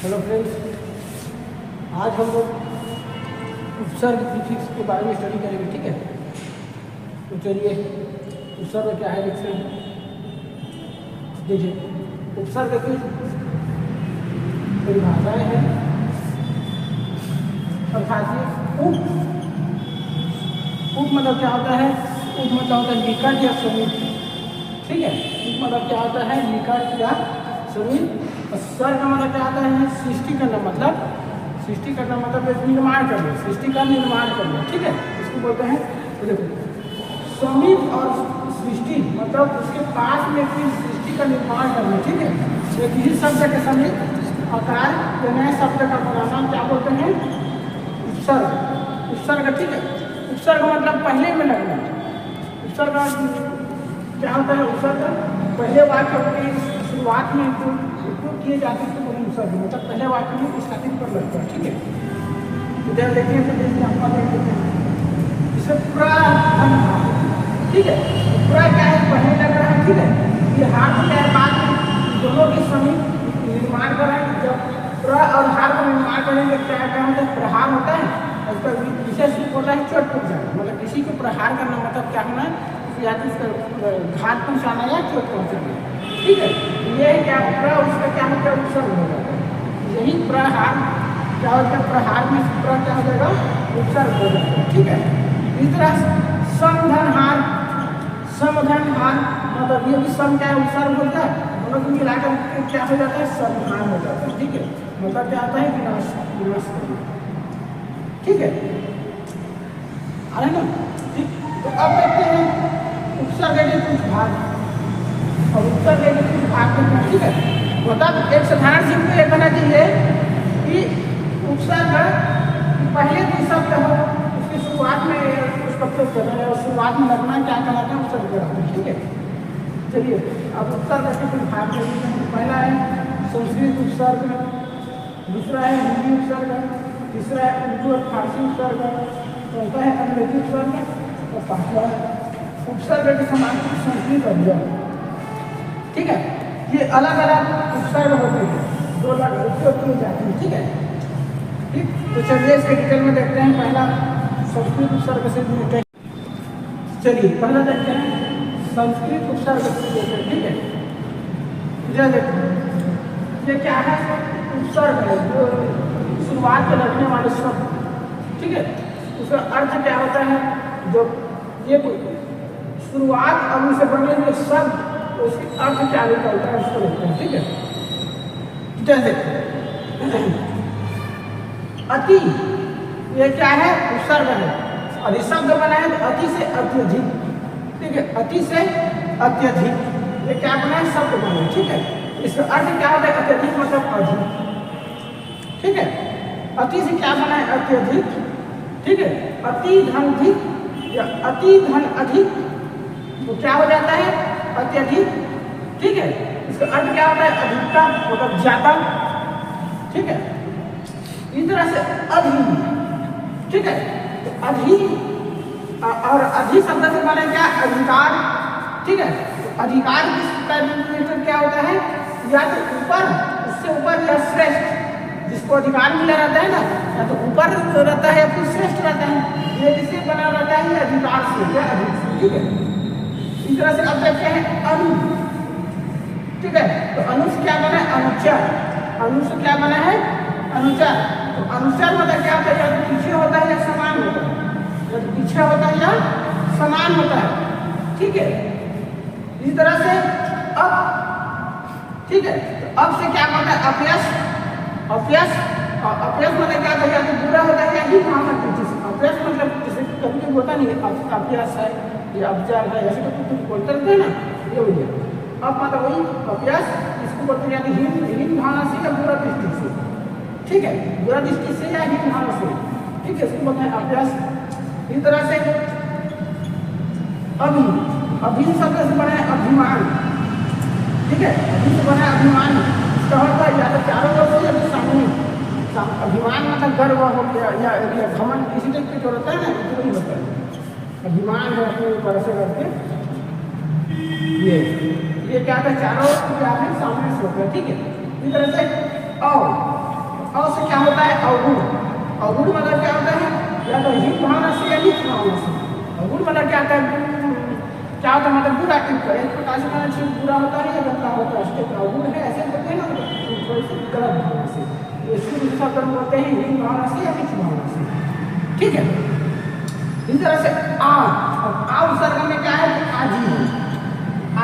Hello friends, आज हम लोग उपसर्ग प्रीफिक्स के बारे में स्टडी करेंगे। ठीक है, तो चलिए उपसर्ग क्या है देखते हैं। देखिए, उपसर्ग की परिभाषाएं हैं। अर्थात उप मतलब क्या होता है? उप मतलब होता है निकट या समीप। ठीक है, उप मतलब क्या होता है? निकट या समीप। स्वर का मतलब क्या आता है? सृष्टि करना, मतलब सृष्टि करना मतलब निर्माण करना, सृष्टि का निर्माण करना। ठीक है, इसको बोलते हैं। तो देखो, समीप और सृष्टि मतलब उसके पास में फिर सृष्टि का निर्माण करना। ठीक है, एक ही शब्द के समीप आकार या नए शब्द का बनाना क्या बोलते हैं? उपसर्ग। उपसर्ग। ठीक है, उपसर्ग मतलब पहले में लगना। उपसर्ग क्या होता है? उपसर्ग पहले वाक्य की शुरुआत में उपयोग किए जाते हैं तो उपसर्ग मतलब पहले वाक्य में स्थापित कर लगता है। ठीक है, इधर देखिए तो देखिए आपका देख लेते हैं इसे पूरा। ठीक है, पूरा क्या है? पहले लग रहा है। ठीक है, ये हार क्या है? बाद में दोनों के समीप निर्माण कर रहे हैं। जब पूरा और हार का निर्माण करेंगे क्या क्या होता है? प्रहार होता है। उसका विशेष रूप होता है चोट पहुँचाना, मतलब किसी को प्रहार करना मतलब क्या होना है? या तो उसका घात पहुँचाना या चोट पहुँचाना। ठीक है, ये क्या प्र उसका क्या होता है? उपसर्ग हो जाता है। यही प्रहार क्या होता है? प्रहार में प्र क्या हो जाएगा? उपसर्ग हो जाता है। ठीक है, इस तरह समधनहार, समधनहार मतलब ये भी सम क्या है? उपसर्ग होता है। दोनों को मिलाकर क्या हो जाता है? समधान हो जाता है। ठीक है, मतलब क्या आता है? विनाश, विनाश करना। ठीक है, आ रहे ना? ठीक, तो अब देखते हैं उपसर्ग के कुछ भाग और उपसर्ग के कुछ भाग में। ठीक है, मतलब एक साधारण सी को यह कहना चाहिए कि उपसर्ग पहले कोई शब्द हो उसकी शुरुआत में उसका प्रयोग करना है और शुरुआत में लगना क्या कहलाता है? उपसर्ग कहलाता है। ठीक है, चलिए अब उपसर्ग के कुछ भाग में पहला है संस्कृत उपसर्ग, दूसरा है हिंदी उपसर्ग, तीसरा है उर्दू और फारसी उपसर्ग, चौथा है अंग्रेजी उपसर्ग और पांचवा है उपसर्ग के समान संस्कृत अभियान। ठीक है, ये अलग अलग उपसर्ग होते हैं, दो अलग उपयोग किए जाते हैं। ठीक है, ठीक, तो चलिए इसके डिटेल में देखते हैं। पहला संस्कृत उपसर्ग से देखते हैं। चलिए पहला देखते हैं संस्कृत उपसर्ग से देखते हैं। ठीक है, ये देखो, ये क्या है? उपसर्ग है जो शुरुआत में लगने वाले शब्द। ठीक है, उसका अर्थ क्या होता है? जो ये शुरुआत और उनसे बने हुए शब्द उसके अर्थ क्या निकलता है उसको देखते हैं। ठीक है, जैसे अति, ये क्या है? उपसर्ग है। अधिशब्द बना है तो अति से अत्यधिक। ठीक है, अति से अत्यधिक ये क्या बना है? शब्द बना है। ठीक है, इसका अर्थ क्या होता है? अत्यधिक मतलब अधिक। ठीक है, अति से क्या बना है? अत्यधिक। ठीक है, अति धन अधिक या अति धन अधिक तो क्या हो जाता है? अत्यधिक। ठीक है, इसका अर्थ क्या होता है? अधिकता मतलब ज्यादा। ठीक है, इस तरह से अधि। ठीक है, तो अधि और अधि शब्द से बने क्या? अधिकार। ठीक है, तो अधिकार किस क्या होता है? या तो ऊपर, उससे ऊपर या श्रेष्ठ, जिसको अधिकार मिला रहता है ना, या तो ऊपर रहता है या फिर श्रेष्ठ रहता है। ये किससे बना रहता है? ये अधिकार से या अधिक से। ठीक है, इस तरह से अब देखते हैं अनु। ठीक है, तो अनु से क्या बना है? अनुच्चार। अनु से क्या बना है? अनुच्चार। तो अनुच्चार मतलब क्या होता है? या तो पीछे होता है या समान होता है, या तो पीछे होता है या समान होता है। ठीक है, इस तरह से अब। ठीक है, तो अब से क्या होता है? अपयश। अपयश, अपयश मतलब क्या होता है? या तो बुरा होता है या ही भावना। अपयश मतलब जैसे कभी कभी होता नहीं, अपयश है या अपचार है, ऐसे तो कुछ बोलते रहते हैं ना, ये हो गया। अब मतलब वही अपयश, इसको बोलते हैं हीन भावना से या बुरा दृष्टि से। ठीक है, बुरा दृष्टि से या हीन भावना से। ठीक है, इसको बोलते हैं अपयश। इस तरह से अभी, अभी शब्द से बना है अभिमान। ठीक है, अभी से बना है अभिमान। इसका होता है या तो चारों ओर हो या तो सामूहिक। अभिमान मतलब गर्व हो गया या घमंड, इसी टाइप के जो रहता है ना, इसको नहीं होता है। अभिमान है अपने ऊपर से करके ये क्या है? चारों क्या है? सामने से होता है। ठीक है, इस तरह से और अ से क्या होता है अवगुण। अवगुण मतलब क्या होता है या तो हीन भावना से या नीच भावना से। अवगुण मतलब क्या होता है क्या होता है मतलब बुरा एक प्रकार से माना चीज बुरा होता है या गंदा होता है उसके अवगुण है ऐसे बोलते हैं ना थोड़ी सी गलत भावना से। इसको दूसरा कर्म बोलते हैं हीन भावना से या नीच भावना से। ठीक है। इस तरह से आ उपसर्ग में क्या है आजीवन।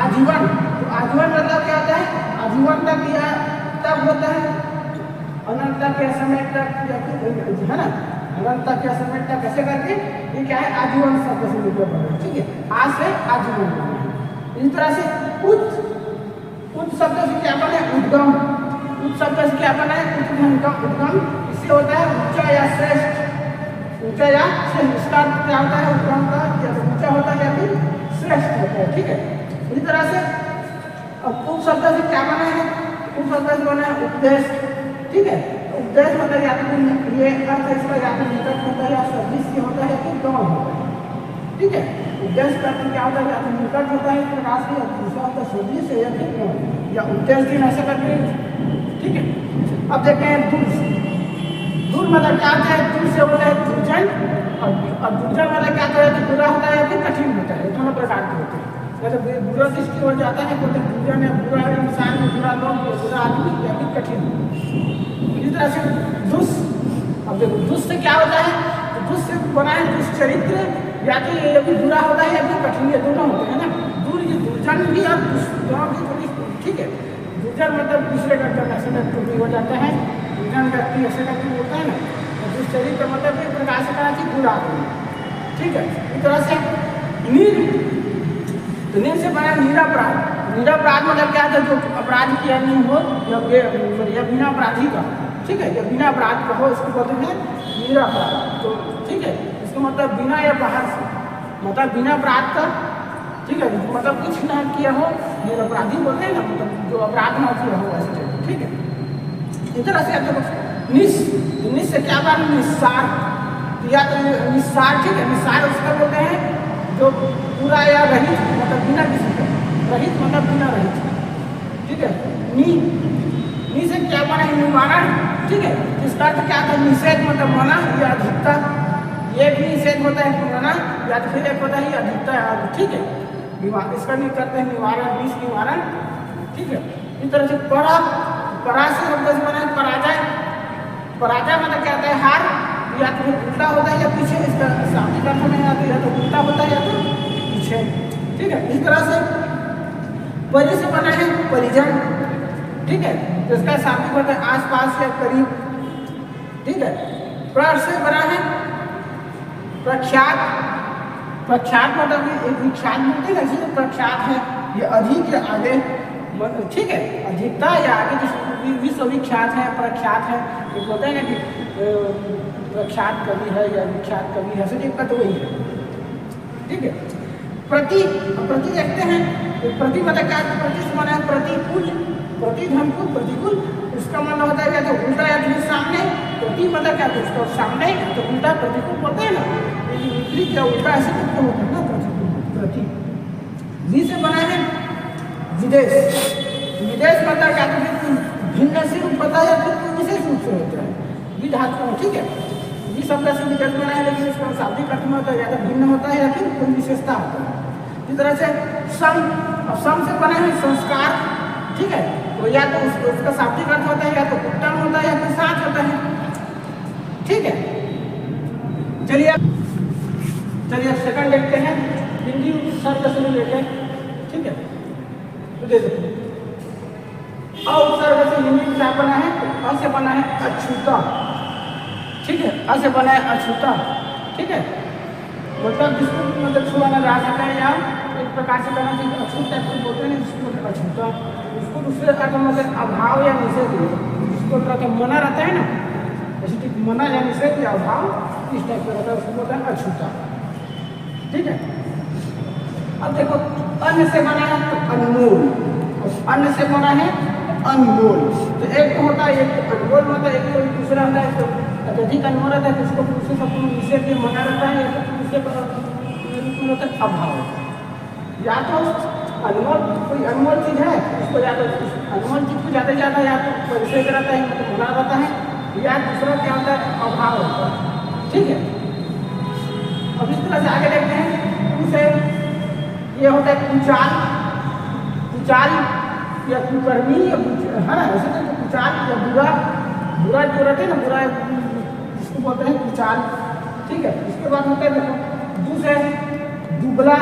आजीवन तो आजीवन मतलब क्या होता है आजीवन तक या तब होता है अनंत तक या समय तक या फिर है ना अनंत तक या समय तक कैसे करके ये क्या है आजीवन शब्द से निकल पड़ा है। ठीक है आज से आजीवन बना है। इस तरह से उच्च शब्द से क्या बना है उद्गम। उच्च शब्द से क्या बना है उद्गम इससे होता है ऊंचा या श्रेष्ठ। ऊंचा या श्रेष्ठ इसका क्या होता है उद्गम का या ऊंचा होता है या फिर श्रेष्ठ होता है। ठीक है इस तरह से अब उप शब्द से क्या बना है उप शब्द से बना है उपदेश। ठीक है उपदेश मतलब या तो ये अर्थ इसका या तो निकट होता है या सदृश होता है फिर गौण होता है। ठीक है उपदेश का क्या होता है या तो निकट होता है प्रकाश से या दूसरा होता है सदृश या फिर गौण या उपदेश दिन ऐसा करके। ठीक है अब देखते हैं दूर मतलब क्या होता है दूर से होता है दुर्जन और दुर्जन मतलब क्या होता है बुरा होता है या फिर कठिन होता है दोनों प्रकार के होते हैं। जैसे बुरा दृष्टि हो जाता है तो दुर्जन है बुरा इंसान बुरा लोग बुरा आदमी या फिर कठिन। इस तरह से दुष् अब देखो दुष् से क्या होता है तो दुष् से बना है दुष्चरित्र या तो ये भी बुरा होता है या फिर कठिन ये दोनों होते हैं ना। दूर ये दुर्जन भी और दोनों भी थोड़ी। ठीक है दुर्जन मतलब दूसरे का जन ऐसे करके हो जाता है दुर्जन व्यक्ति ऐसे करके होता है ना और दुष्चरित्र मतलब एक प्रकार से कहा कि बुरा आदमी। ठीक है इस तरह से नीर तो नीर से बना निरपराध। निरपराध मतलब क्या है जो अपराध किया नहीं हो या बिना अपराधी का। ठीक है जब बिना अपराध का हो इसको बोलते हैं निरपराध। तो ठीक है इसका मतलब बिना या बाहर से मतलब बिना अपराध का। ठीक है मतलब कुछ ना किया हो निरपराधी बोलते हैं ना मतलब जो अपराध ना किया हो ऐसे। ठीक है इस तरह से देखो निस से क्या बात निस्सार या तो निस्सार। ठीक है निस्सार उसका बोलते हैं जो पूरा या रहित मतलब बिना किसी का रहित मतलब बिना रहित। ठीक है नी से क्या बना है निवारण। ठीक है इसका अर्थ क्या था निषेध मतलब मना या अधिकता। ये भी निषेध होता है मना या फिर एक होता है अधिकता। ठीक है इसका नहीं करते हैं निवारण विष निवारण। ठीक है इस तरह से परा से शब्द से बना है पराजय। पराजय मतलब क्या होता है हार या तो उल्टा होता है या पीछे। इसका शाब्दिक अर्थ में या तो उल्टा होता है या तो पीछे। ठीक है इस तरह से परि से बना है परिजन। ठीक है तो इसका शाब्दिक होता है आसपास या करीब। ठीक है प्र से बना है प्रख्यात। प्रख्यात मतलब एक विख्यात बोलते हैं ना प्रख्यात है ये अधिक या आगे। ठीक है अधिकता या आगे जो विश्वविख्यात है प्रख्यात है ये बोलते हैं ना कि प्रख्यात कवि है या विख्यात कवि है ऐसे का तो वही है। ठीक है प्रति देखते हैं तो प्रति मतलब क्या प्रति से बना है प्रतिकूल। प्रति धनकुल प्रतिकूल उसका मतलब होता है क्या तो उल्टा या फिर सामने। प्रति मतलब क्या तो उसका सामने तो उल्टा प्रतिकूल बोलते हैं ना विपरीत या उल्टा ऐसे करके होता है ना प्रतिकूल प्रति। वी से बना है विदेश। विदेश मतलब क्या तो भिन्न से होता है या फिर विशेष रूप से होता है विधात्मा। ठीक है ये शब्द से विदेश बना है लेकिन इसका शाब्दिक अर्थ में होता है या तो भिन्न होता है या फिर कोई विशेषता होता है। इस तरह से सम और सम से बना है संस्कार। ठीक है तो या तो उसका शाब्दिक अर्थ होता है या तो उत्तम होता है या फिर साथ होता है। ठीक है चलिए सेकंड देखते हैं हिंदी उपसर्ग से रिलेटेड। ठीक है तो देखो उपसर्ग से हिंदी क्या बना है अ से बना है अछूता। ठीक है अ से बना है अछूता। ठीक है मतलब जिसको मतलब छुआ ना जा सके या एक प्रकार से कहना चाहिए अछूत टाइप को बोलते हैं जिसको अछूता। उसको दूसरे अर्थ मतलब अभाव या निषेध जिसको तरह मना रहता है ना जैसे कि मना या निषेध या अभाव इस टाइप का रहता है उसको बोलते हैं अछूता। ठीक है अब देखो अन्य से बना है तो अनमोल। अन्य से बना है अनमोल तो एक तो होता है एक अनमोल मतलब एक तो दूसरा होता है तो अत्यधिक अनमोल रहता है उसको दूसरे शब्द में निषेध मना रहता है या तो दूसरे होता है अभाव। या तो अनमोल कोई अनमोल चीज है उसको या तो अनमोल चीज को ज़्यादा या तो परिचय रहता है मतलब मना रहता है या दूसरा क्या होता है अभाव होता है, ठीक है। अब इस तरह से आगे देखते हैं उसे ये होता है कुचाल, कुचाल या कुकर्मी या है ना, ऐसे तो कुचाल या बुरा, बुरा जो रहते हैं ना बुरा इसको बोलते हैं कुचाल, ठीक है। इसके बाद होता है देखो दूसरे दुबला,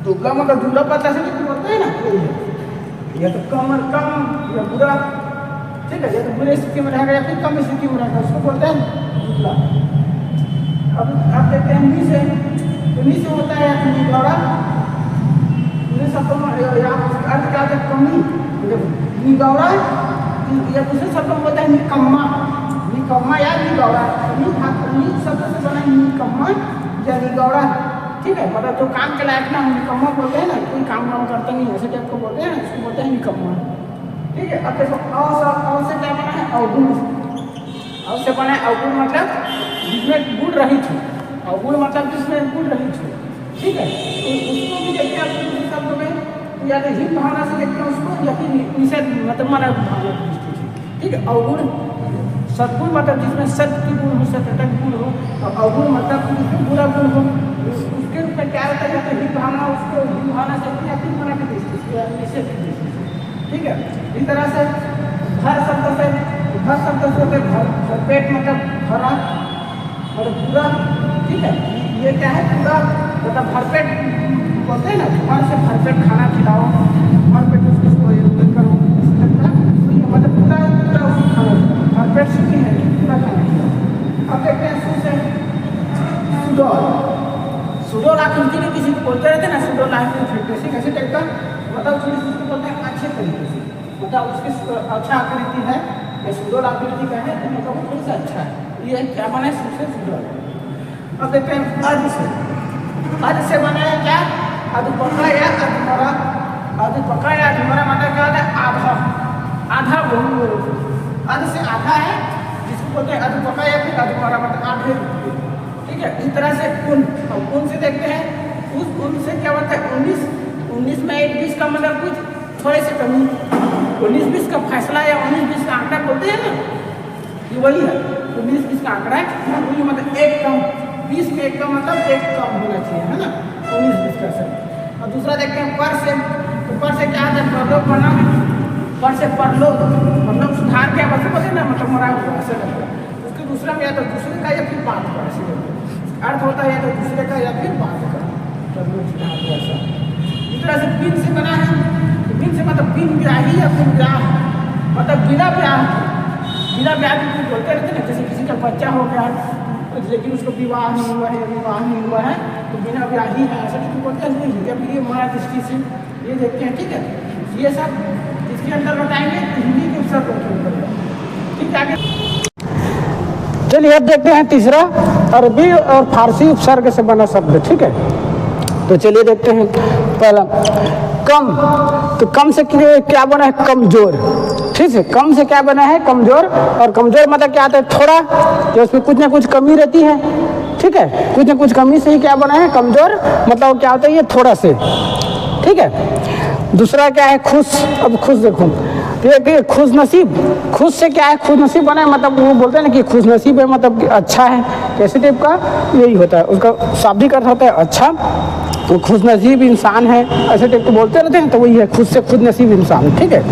दुबला मतलब दुबला पतला से जो बोलते हैं ना, या तो कमर कम या बुरा, ठीक है, या तो बुरे स्थिति में रहेगा या फिर कम स्थिति में रहेगा, उसको बोलते हैं दुबला। अब आप देखते हैं नीचे, तो नीचे होता है या तो निगौड़ा, या अर्थ क्या होता है कमी, निगौड़ा या दूसरे शब्द में होता है निकम्मा, निकम्मा या निगौड़ा, शब्द से बना निकम्मा या निगौड़ा, ठीक है। मतलब जो काम के लायक ना निकम्मा बोलते हैं ना, कोई काम वाम करता नहीं ऐसे टाइप को बोलते हैं, इसको बोलते हैं निकम्मा, ठीक है। अब देखो अव से क्या बना है अवगुण, अव से बना है अवगुण मतलब जिसमें गुण रहित हो, अवगुण मतलब जिसमें गुण रहित हो, ठीक है। तो उसको भी देखते हैं आप शब्द में, या तो हित भावना से देखते हैं उसको या फिर निषेध मतलब माना भावना की दृष्टि से, ठीक है। अवगुण सद्गुण मतलब जिसमें सत्य की गुण हो, सत्यता की गुण हो, और अवगुण मतलब जिसमें बुरा गुण हो, उसके रूप में क्या होता है, या तो हित भावना उसको हित भावना से या फिर मना की दृष्टि से या निषेध की दृष्टि से, ठीक है। इस तरह से घर शब्द से होते भरपेट मतलब भरा और पूरा, ठीक है। ये क्या है पूरा मतलब भरपेट बोलते हैं ना, घर से भरपेट खाना खिलाओ, भरपेट उसको करो, मतलब पूरा पूरा उसको खाना भरपेट से है पूरा खाना खिलाओ। अब देखते हैं सुसे सुडौल, सुडौल आकृति के किसी को बोलते रहते हैं ना, सुडौल आकृति कैसे टाइप का मतलब थोड़ी सी बोलते हैं अच्छे तरीके से, मतलब उसकी अच्छा आकृति है या सुडौल आकृति का है तो मतलब थोड़ी सा अच्छा है, ये क्या बना है सुसे सुडौल। अब देखते हैं अध से बना है क्या अधपका या अधमरा, अधपका या अधमरा मतलब क्या होता है आधा, आधा बहु, अध से आधा है जिसको बोलते हैं अधपका या फिर अधमरा मतलब आधे, ठीक है। इस तरह से उन, अब उन से देखते हैं उस उन से क्या होता है 19 में 20 का मतलब कुछ थोड़े से कमी, 19-20 का फैसला या 19-20 का आंकड़ा बोलते हैं ना, ये वही है 19-20 का आंकड़ा है, वही मतलब एक कम, 20 में एक का मतलब एक कम होना चाहिए, है ना, 19-20 का सर। और दूसरा देखते हैं पर से, तो पर से क्या आता है परलोक बना, पर से परलोक मतलब सुधार के वैसे बोलते हैं ना, मतलब मरा हुआ ऐसे लगता है। उसके दूसरा में या तो दूसरे का या फिर बात का ऐसे अर्थ होता है, या तो दूसरे का या फिर बात का, परलोक सुधार को ऐसा। इस तरह से बिन से बना है, तो बिन से मतलब बिन ब्याही या फिर ब्याह मतलब बिना ब्याह, बिना ब्याह भी बोलते रहते हैं, जैसे किसी का बच्चा हो गया लेकिन उसको विवाह नहीं हुआ है, विवाह नहीं हुआ है तो बिना ब्याही है ऐसा तो बोलते हैं नहीं, जब ये मना दृष्टि से ये देखते हैं, ठीक है। ये सब इसके अंदर बताएंगे हिंदी के उपसर्ग के ऊपर, ठीक है। आगे चलिए अब देखते हैं तीसरा अरबी और फारसी उपसर्ग से बना शब्द, ठीक है। तो चलिए देखते हैं पहला कम, तो कम से क्या बना है कमजोर, ठीक है। कम से क्या बना है कमजोर, और कमजोर मतलब क्या आता है थोड़ा, जो उसमें कुछ ना कुछ कमी रहती है, ठीक है, कुछ ना कुछ कमी से ही क्या बना है कमजोर, मतलब क्या होता है ये थोड़ा से, ठीक है। दूसरा क्या है खुश, अब खुश देखो ये खुश नसीब, खुश से क्या है खुश नसीब बना है, मतलब वो बोलते हैं ना कि खुश नसीब है मतलब अच्छा है, कैसे टाइप का यही होता है, उसका शाब्दिक अर्थ होता है अच्छा, वो खुश नसीब इंसान है ऐसे टाइप को बोलते रहते हैं, तो वही है खुद से खुद नसीब इंसान, ठीक है।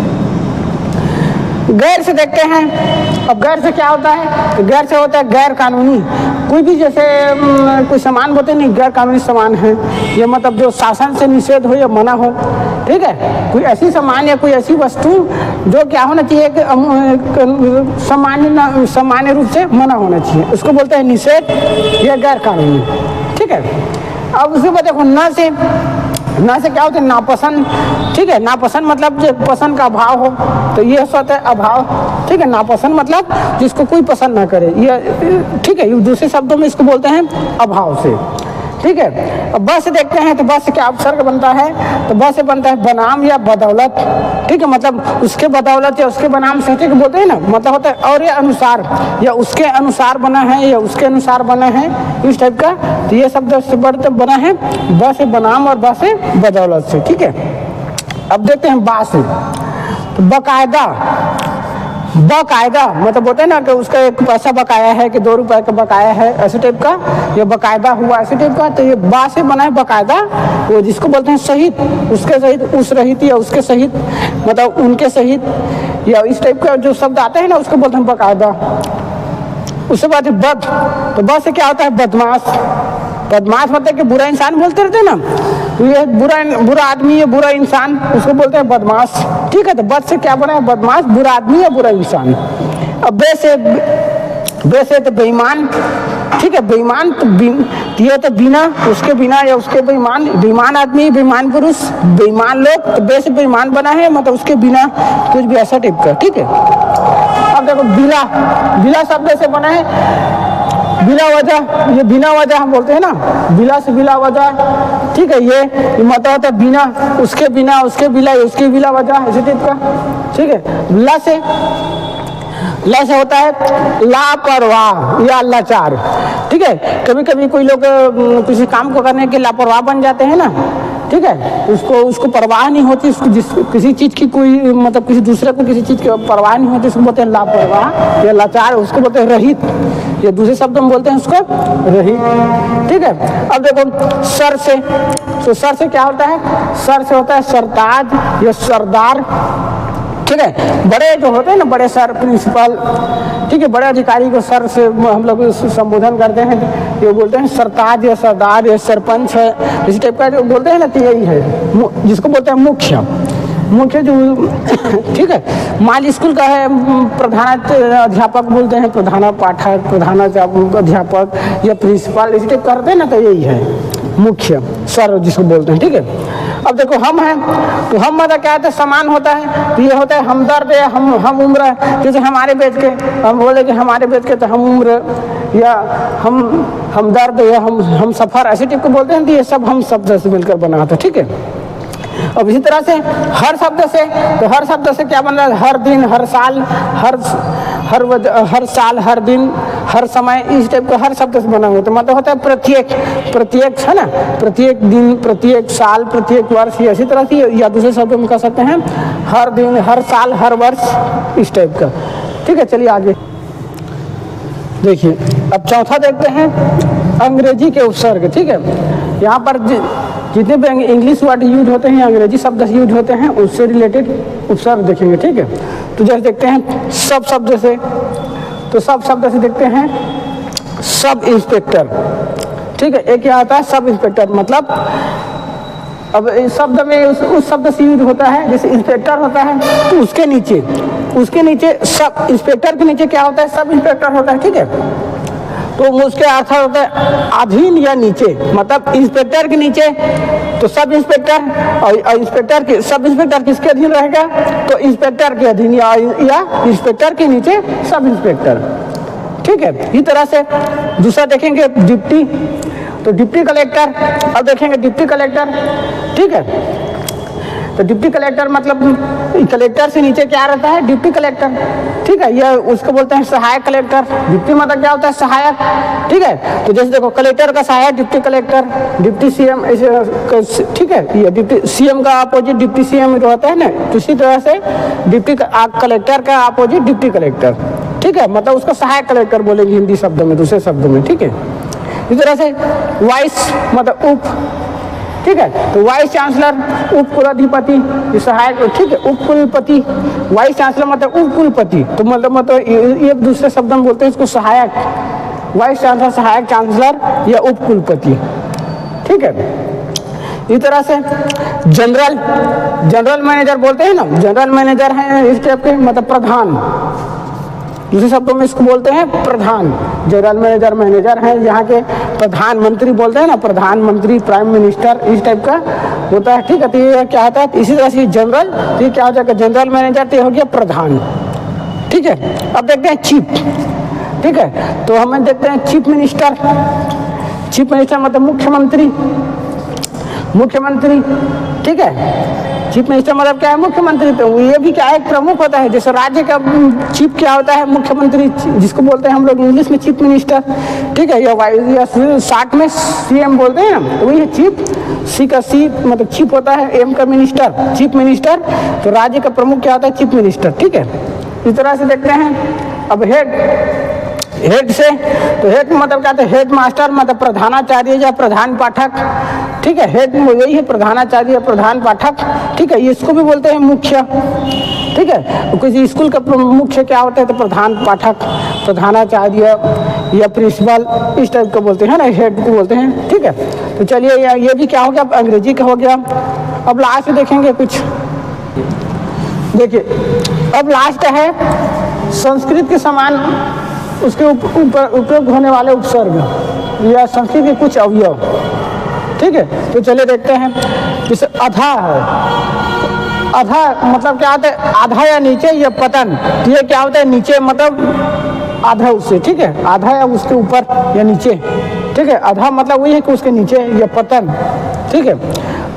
गैर से देखते हैं, अब गैर से क्या होता है, तो गैर से होता है गैर कानूनी, कोई भी जैसे कोई सामान बोलते नहीं गैर कानूनी सामान है, ये मतलब जो शासन से निषेध हो या मना हो, ठीक है। कोई ऐसी सामान या कोई ऐसी वस्तु जो क्या होना चाहिए कि सामान्य रूप से मना होना चाहिए, उसको बोलते हैं निषेध या गैर कानूनी, ठीक है। अब उसके बाद देखो न से क्या होता है नापसंद, ठीक है। नापसंद मतलब जो पसंद का अभाव हो, तो ये होता है अभाव, ठीक है। नापसंद मतलब जिसको कोई पसंद ना करे, ये ठीक है, दूसरे शब्दों में इसको बोलते हैं अभाव से, ठीक है। अब ब से देखते हैं, तो ब से क्या उपसर्ग बनता है, तो ब से बनता है बनाम या बदौलत, ठीक है, मतलब उसके बदौलत या उसके बनाम से, ठीक बोलते हैं ना, मतलब होता है और ये अनुसार या उसके अनुसार बना है या उसके अनुसार बना है, इस टाइप का। तो ये शब्द से बना है ब से बनाम और ब से बदौलत से, ठीक है। अब देखते हैं बा से, तो बाकायदा, बकायदा मतलब बोलते हैं ना कि उसका एक पैसा बकाया है कि 2 रुपए का बकाया है, ऐसे टाइप का, ये बकायदा हुआ ऐसे टाइप का। तो ये बा से बना है बकायदा, वो जिसको बोलते हैं सहित, उसके सहित, उस रहित या उसके सहित, मतलब उनके सहित, या इस टाइप का जो शब्द आते हैं ना उसको बोलते हैं बकायदा। उसके बाद बद, तो बद से क्या होता है बदमाश। बदमाश मतलब कि बुरा इंसान बोलते रहते हैं ना, तो ये बुरा आदमी या बुरा इंसान, उसको बोलते हैं बदमाश। ठीक है, तो बद से क्या बना है बदमाश, बुरा आदमी या बुरा इंसान। अब बे से तो बेईमान। ठीक है, बेईमान तो ये तो बिना, उसके बिना या उसके बेईमान आदमी, बेईमान पुरुष, बेईमान लोग, तो बे से बेईमान बना है, मतलब उसके बिना कुछ भी ऐसा टाइप का। ठीक है, अब देखो बिला शब्द से बना है बिला वजह, ये बिना वजह हम बोलते हैं ना, बिला से बिला वजह। ठीक है, ये मतलब होता है बिना, उसके बिना, उसके बिला, उसके बिला वजह, ऐसे टाइप का। ठीक है, ला से होता है लापरवाह या लाचार। ठीक है, कभी कभी कोई लोग किसी काम को करने के लापरवाह बन जाते हैं ना। ठीक है, उसको परवाह नहीं होती, उसको किसी चीज़ की कोई, मतलब किसी दूसरे को किसी चीज़ की परवाह नहीं होती, उसको बोलते हैं लापरवाह या लाचार। उसको बोलते हैं रहित, या दूसरे शब्द में बोलते हैं उसको रहित। ठीक है, अब देखो सर से, तो सर से क्या होता है, सर से होता है सरताज या सरदार। ठीक है, बड़े जो होते हैं ना, बड़े सर, प्रिंसिपल, ठीक है, बड़े अधिकारी को सर से हम लोग संबोधन करते हैं, ये बोलते हैं सरताज या सरदार या सरपंच है, इस टाइप का जो बोलते हैं ना, तो यही है जिसको बोलते हैं मुख्य जो। ठीक है, माल स्कूल का है अध्यापक बोलते हैं, प्रधान पाठक, प्रधान अध्यापक या प्रिंसिपल, इस टाइप करते हैं ना, तो यही है मुख्य, सर जिसको बोलते हैं। ठीक है, अब देखो हम हैं, तो हम मतलब क्या होता है समान होता है, तो ये होता है हमदर्द या हम उम्र। जैसे हमारे बेच के हम बोले कि हमारे बेच के, तो हम उम्र या हमदर्द या हम सफ़र, ऐसे टाइप को बोलते हैं। तो ये सब हम शब्द से मिलकर बना था। ठीक है, अब इसी तरह से हर शब्द से, तो हर शब्द से क्या बन रहा है, हर दिन, हर साल, हर साल, हर दिन, हर समय, इस टाइप का हर शब्द से बना हुआ। तो मतलब होता है प्रत्येक है ना, प्रत्येक दिन, प्रत्येक साल, प्रत्येक वर्ष, इसी तरह से, या दूसरे शब्द में कह सकते हैं हर दिन, हर साल, हर वर्ष, इस टाइप का। ठीक है, चलिए आगे देखिए। अब चौथा देखते हैं अंग्रेजी के उपसर्ग। ठीक है, यहाँ पर जितने भी इंग्लिश वर्ड यूज होते हैं, अंग्रेजी शब्द यूज होते हैं, उससे रिलेटेड उपसर्ग देखेंगे। ठीक है, तो जैसे देखते हैं सब शब्द से, तो सब शब्द से देखते हैं सब इंस्पेक्टर। ठीक है, एक क्या आता है सब इंस्पेक्टर, मतलब अब इस शब्द में उस शब्द से यूज होता है, जैसे इंस्पेक्टर होता है, तो उसके नीचे सब इंस्पेक्टर के नीचे क्या होता है, सब इंस्पेक्टर होता है। ठीक है, तो उसके अर्थ होता है अधीन या नीचे, मतलब इंस्पेक्टर के नीचे तो सब इंस्पेक्टर, और सब इंस्पेक्टर किसके अधीन रहेगा, तो इंस्पेक्टर के अधीन, या इंस्पेक्टर के नीचे सब इंस्पेक्टर। ठीक है, इस तरह से दूसरा देखेंगे डिप्टी, तो डिप्टी कलेक्टर। अब देखेंगे डिप्टी कलेक्टर। ठीक है, तो डिप्टी कलेक्टर मतलब कलेक्टर से नीचे क्या रहता है, डिप्टी कलेक्टर। ठीक है, यह उसको बोलते हैं सहायक कलेक्टर। डिप्टी मतलब क्या होता है, सहायक। ठीक है, तो जैसे देखो कलेक्टर का सहायक डिप्टी कलेक्टर, डिप्टी सीएम ऐसे। ठीक है, ये डिप्टी सीएम का अपोजिट डिप्टी सीएम जो होता है ना, तो इसी तरह से डिप्टी कलेक्टर का अपोजिट डिप्टी कलेक्टर। ठीक है, मतलब उसका सहायक कलेक्टर बोलेंगे हिंदी शब्द में, दूसरे शब्द में। ठीक है, इस तरह से वाइस मतलब उप। ठीक है, तो वाइस चांसलर, उप कुलाधिपति, सहायक। ठीक है, उप कुलपति, वाइस चांसलर मतलब उप कुलपति, तो मतलब एक दूसरे शब्द में बोलते हैं इसको सहायक, वाइस चांसलर, सहायक चांसलर या उप कुलपति। ठीक है, इस तरह से जनरल मैनेजर बोलते हैं ना, जनरल मैनेजर है इस टाइप के, मतलब प्रधान, दूसरे शब्दों में इसको बोलते हैं प्रधान। जनरल मैनेजर हैं, यहाँ के प्रधानमंत्री बोलते हैं ना, प्रधानमंत्री, प्राइम मिनिस्टर, इस टाइप का होता है। ठीक है, तो ये क्या होता है, इसी तरह से जनरल, तो ये क्या हो जाएगा, जनरल मैनेजर, तो हो गया प्रधान। ठीक है, अब देखते हैं चीफ। ठीक है, तो हमें देखते हैं चीफ मिनिस्टर। चीफ मिनिस्टर मतलब मुख्यमंत्री। ठीक है, चीफ मिनिस्टर मतलब क्या है, मुख्यमंत्री। तो ये भी क्या है, प्रमुख होता है। जैसे राज्य का चीफ क्या होता है, मुख्यमंत्री, जिसको बोलते हैं हम लोग इंग्लिश में चीफ मिनिस्टर। ठीक है, या शॉर्ट में सीएम बोलते हैं ना, तो वही है चीफ। सी का सी मतलब चीफ होता है, एम का मिनिस्टर, चीफ मिनिस्टर। तो राज्य का प्रमुख क्या होता है, चीफ मिनिस्टर। ठीक है, इस तरह से देखते हैं। अब हेड से, तो हेड मतलब क्या है, हेड मास्टर मतलब प्रधानाचार्य या प्रधान पाठक, ठीक है। हेड यही है, प्रधानाचार्य या प्रधान पाठक, ठीक है। इसको भी बोलते हैं मुख्य, ठीक है। किसी स्कूल का मुख्य क्या होता है, तो प्रधान पाठक, प्रधानाचार्य या प्रिंसिपल, इस टाइप का बोलते हैं ना, हेड को बोलते हैं, ठीक है। तो चलिए ये भी क्या हो गया, अंग्रेजी का हो गया। अब लास्ट देखेंगे कुछ, देखिए अब लास्ट है संस्कृत के समान उसके ऊपर उपयोग होने वाले उपसर्ग या संस्कृत के कुछ अवयव, ठीक है। तो चलिए देखते हैं। जैसे अधा है, अधा मतलब क्या होता है, आधा या नीचे या पतन, तो ये क्या होता है, नीचे मतलब आधा उससे, ठीक है, आधा या उसके ऊपर या नीचे, ठीक है। आधा मतलब वही है कि उसके नीचे या पतन, ठीक है।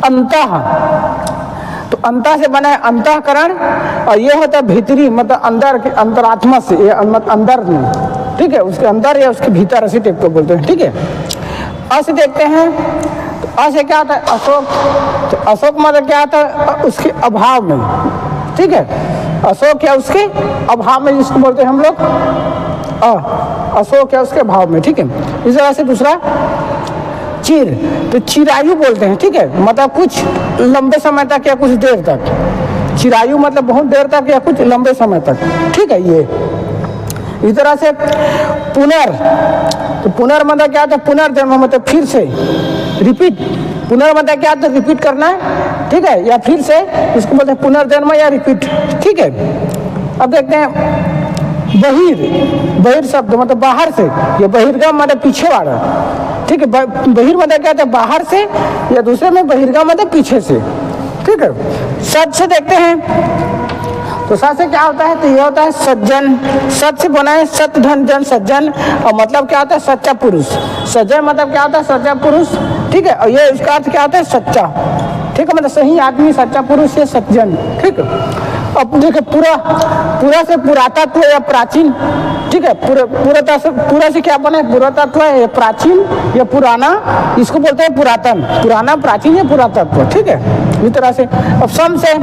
अंतः, तो अंतः से बना है अंतःकरण, और ये होता है भीतरी मतलब अंदर के, अंतरात्मा से, ये अंदर में, ठीक है, उसके अंदर या उसके भीतर, ऐसे टाइप को बोलते हैं, ठीक है। ऐसे देखते हैं, तो ऐसे क्या होता है, अशोक, तो अशोक मतलब क्या होता है, उसके अभाव में, ठीक है। अशोक या उसके अभाव में, जिसको बोलते हैं हम लोग अशोक या उसके अभाव में, ठीक है। इस तरह से दूसरा चिर, तो चिरायु बोलते हैं, ठीक है, मतलब कुछ लंबे समय तक या कुछ देर तक। चिरायु मतलब बहुत देर तक या कुछ लंबे समय तक, ठीक है। ये इस तरह से पुनर, तो पुनर मतलब क्या होता है, पुनर्जन्म मतलब फिर से, रिपीट। पुनर मतलब क्या होता है, रिपीट करना है, ठीक है, या फिर से, इसको बोलते हैं पुनर्जन्म या रिपीट, ठीक है। अब देखते हैं बहिर शब्द मतलब बाहर से, या बहिर्गम मतलब पीछे वाला, ठीक है। बहिर मतलब क्या होता है, बाहर से, या दूसरे में बहिर्गम मतलब पीछे से, ठीक है। सच से देखते हैं, तो सच से क्या होता है, तो ये होता है सज्जन, सच से बना है सत धन जन सज्जन, और मतलब क्या होता है, सच्चा पुरुष। सज्जन मतलब क्या होता है, सच्चा पुरुष, ठीक है। और ये इसका अर्थ क्या होता है, सच्चा, ठीक है, मतलब सही आदमी, सच्चा पुरुष या सज्जन, ठीक है। अब देखिए पूरा से पुरातत्व या प्राचीन, ठीक है। पूरा से क्या बना है, पुरातत्व है, प्राचीन या पुराना, इसको बोलते हैं पुरातन, पुराना, प्राचीन या पुरातत्व, ठीक है। इस तरह से। अब सम से,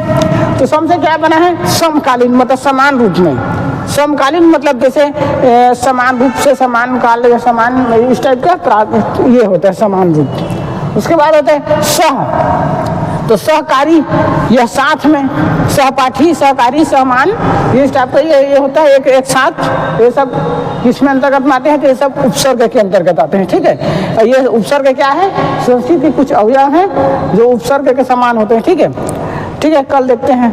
तो सम से क्या बना है, समकालीन मतलब समान रूप में। समकालीन मतलब जैसे समान रूप से, समान काल या समान, इस टाइप का ये होता है समान रूप। उसके बाद होता है सह, तो सहकारी या साथ में, सहपाठी, सहकारी, सहमान, ये इस टाइप का ये होता है एक साथ, ये सब किसमें अंतर्गत में आते हैं, तो ये सब उपसर्ग के अंतर्गत आते हैं, ठीक है। और ये उपसर्ग क्या है, संस्कृत के कुछ अवयव हैं जो उपसर्ग के समान होते हैं, ठीक है, ठीक है। कल देखते हैं।